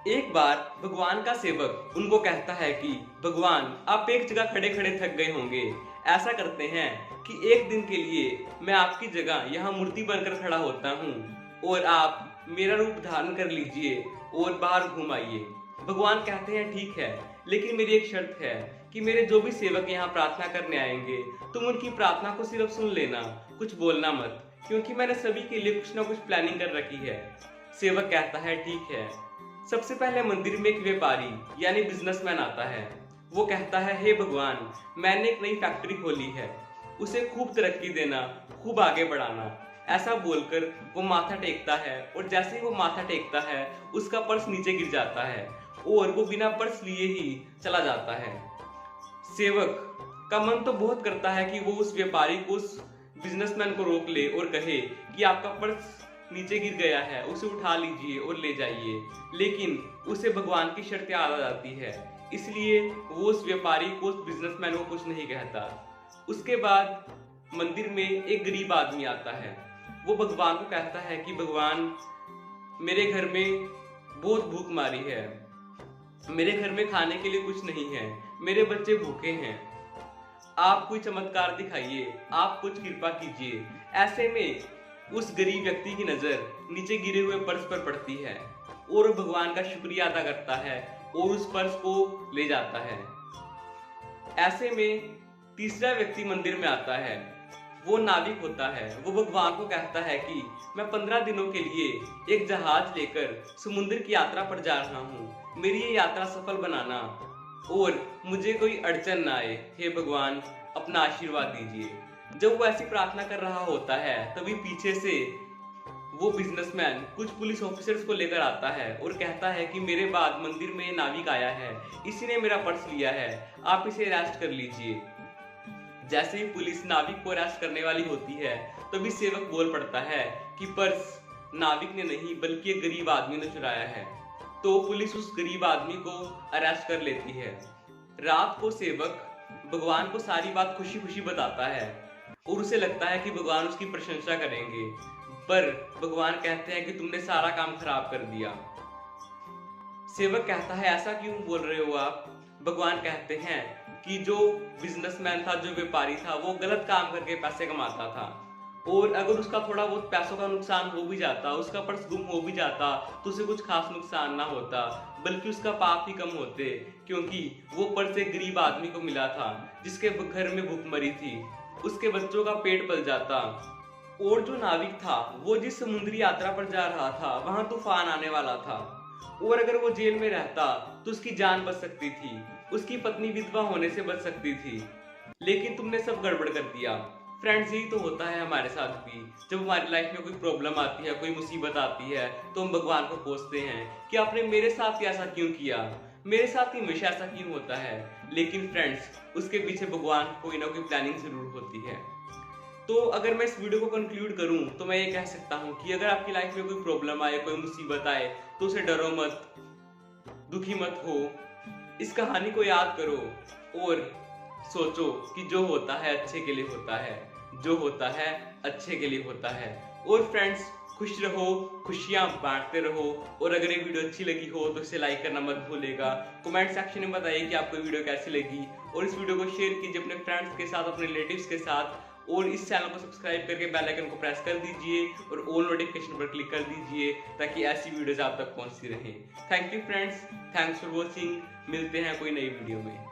एक बार भगवान का सेवक उनको कहता है कि भगवान आप एक जगह खड़े खड़े थक गए होंगे। ऐसा करते हैं कि एक दिन के लिए मैं आपकी जगह यहाँ मूर्ति बनकर खड़ा होता हूँ और आप मेरा रूप धारण कर लीजिए और बाहर घूम आइए। भगवान कहते हैं ठीक है, लेकिन मेरी एक शर्त है कि मेरे जो भी सेवक यहाँ प्रार्थना करने आएंगे तुम उनकी प्रार्थना को सिर्फ सुन लेना, कुछ बोलना मत, क्योंकि मैंने सभी के लिए कुछ ना कुछ प्लानिंग कर रखी है। सेवक कहता है ठीक है। सबसे पहले मंदिर में एक व्यापारी यानी बिजनेसमैन आता है। वो कहता है हे भगवान, मैंने एक नई फैक्ट्री खोली है, उसे खूब तरक्की देना, खूब आगे बढ़ाना। ऐसा बोलकर वो माथा टेकता है और जैसे ही वो माथा टेकता है उसका पर्स नीचे गिर जाता है और वो बिना पर्स लिए ही चला जाता है। सेवक का मन तो बहुत करता है कि वो उस व्यापारी को, उस बिजनेसमैन को रोक ले और कहे कि आपका पर्स नीचे गिर गया है, उसे उठा लीजिए और ले जाइए, लेकिन उसे भगवान की शर्त याद आ जाती है, इसलिए वो उस व्यापारी को, उस बिजनेसमैन को कुछ नहीं कहता। उसके बाद मंदिर में एक गरीब आदमी आता है। वो भगवान को कहता है कि भगवान, मेरे घर में बहुत भूख मारी है, मेरे घर में खाने के लिए कुछ नहीं है, मेरे बच्चे भूखे हैं, आप कोई चमत्कार दिखाइए, आप कुछ कृपा कीजिए। ऐसे में उस गरीब व्यक्ति की नजर नीचे गिरे हुए पर्स पर पड़ती है और वो भगवान का शुक्रिया अदा करता है और उस पर्स को ले जाता है। ऐसे में तीसरा व्यक्ति मंदिर में आता है। वो नाविक होता है। वो भगवान को कहता है कि मैं 15 दिनों के लिए एक जहाज लेकर समुद्र की यात्रा पर जा रहा हूँ, मेरी ये यात्रा सफल बनाना और मुझे कोई अड़चन ना आए, हे भगवान अपना आशीर्वाद दीजिए। जब वो ऐसी प्रार्थना कर रहा होता है तभी पीछे से वो बिजनेसमैन कुछ पुलिस ऑफिसर्स को लेकर आता है और कहता है कि मेरे बाद मंदिर में नाविक आया है, इसी ने मेरा पर्स लिया है, आप इसे अरेस्ट कर लीजिए। जैसे ही पुलिस नाविक को अरेस्ट करने वाली होती है तभी सेवक बोल पड़ता है कि पर्स नाविक ने नहीं बल्कि एक गरीब आदमी ने चुराया है। तो पुलिस उस गरीब आदमी को अरेस्ट कर लेती है। रात को सेवक भगवान को सारी बात खुशी खुशी बताता है और उसे लगता है कि भगवान उसकी प्रशंसा करेंगे, पर भगवान कहते हैं कि तुमने सारा काम खराब कर दिया। सेवक कहता है ऐसा क्यों बोल रहे हो आप? भगवान कहते हैं कि जो बिजनेसमैन था, जो व्यापारी था, वो गलत काम करके पैसे कमाता था और अगर उसका थोड़ा बहुत पैसों का नुकसान हो भी जाता, उसका पर्स गुम हो भी जाता, तो उसे कुछ खास नुकसान ना होता, बल्कि उसका पाप ही कम होते, क्योंकि वो पर्स एक गरीब आदमी को मिला था जिसके घर में भूखमरी थी, उसके बच्चों का पेट पल जाता। और जो नाविक था वो जिस समुद्री यात्रा पर जा रहा था वहां तूफान आने वाला था और अगर वो जेल में रहता तो उसकी जान बच सकती थी, उसकी पत्नी विधवा होने से बच सकती थी, लेकिन तुमने सब गड़बड़ कर दिया। फ्रेंड्स, यही तो होता है हमारे साथ भी। जब हमारी लाइफ में कोई प्रॉब्लम आती है, कोई मुसीबत आती है, तो हम भगवान को पूछते हैं कि आपने मेरे साथ ऐसा क्यों किया, मेरे साथ ही हमेशा ऐसा क्यों होता है। लेकिन फ्रेंड्स, उसके पीछे भगवान कोई ना कोई प्लानिंग जरूर होती है। तो अगर मैं इस वीडियो को कंक्लूड करूं तो मैं ये कह सकता हूं कि अगर आपकी लाइफ में कोई प्रॉब्लम आए, कोई मुसीबत आए, तो उसे डरो मत, दुखी मत हो, इस कहानी को याद करो और सोचो कि जो होता है अच्छे के लिए होता है, जो होता है अच्छे के लिए होता है। और फ्रेंड्स, खुश रहो, खुशियां बांटते रहो और अगर ये वीडियो अच्छी लगी हो तो इसे लाइक करना मत भूलिएगा। कमेंट सेक्शन में बताइए कि आपको वीडियो कैसी लगी और इस वीडियो को शेयर कीजिए अपने फ्रेंड्स के साथ, अपने रिलेटिव्स के साथ, और इस चैनल को सब्सक्राइब करके बेल आइकन को प्रेस कर दीजिए और ऑल नोटिफिकेशन पर क्लिक कर दीजिए ताकि ऐसी वीडियोस आप तक पहुंचती रहें। Thank you friends, thanks for watching. मिलते हैं कोई नई वीडियो में।